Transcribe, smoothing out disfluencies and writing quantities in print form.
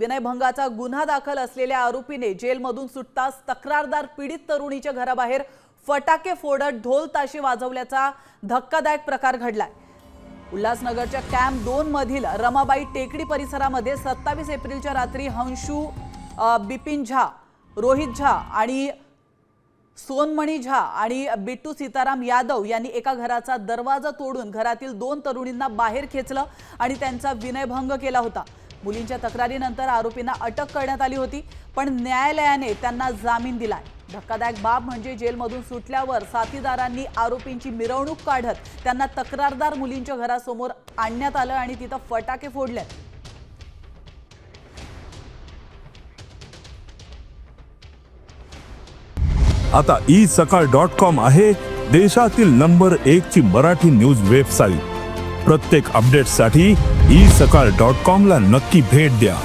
विनयभंगाचा गुन्हा दाखल असलेल्या आरोपीने जेलमधून सुटताच तक्रारदार पीडित तरुणीच्या घराबाहेर फटाके फोडत ढोल ताशे वाजवल्याचा धक्कादायक प्रकार घडलाय। उल्हासनगरच्या कॅम्प 2 मधील रमाबाई टेकडी परिसरामध्ये 27 एप्रिलच्या रात्री हंशू बिपिन झा, रोहित झा आणि सोनमणी झा आणि बिट्टू सीताराम यादव यांनी एका घराचा दरवाजा तोडून घरातील 2 तरुणींना बाहेर खेचलं आणि त्यांचा विनयभंग केला होता। मुलींच्या तक्रारीनंतर आरोपींना अटक करण्यात आली होती, पण न्यायालयाने त्यांना जामीन दिलाय। धक्कादायक बाब म्हणजे जेलमधून सुटल्यावर साथीदारांनी आरोपींची मिरवणूक काढत त्यांना तक्रारदार मुलींच्या घरासमोर आणण्यात आलं आणि तिथं फटाके फोडले। आता isakal.com आहे देशातील नंबर 1 ची मराठी न्यूज वेबसाईट। प्रत्येक अपडेटसाठी isakal.com ला नक्की भेट द्या।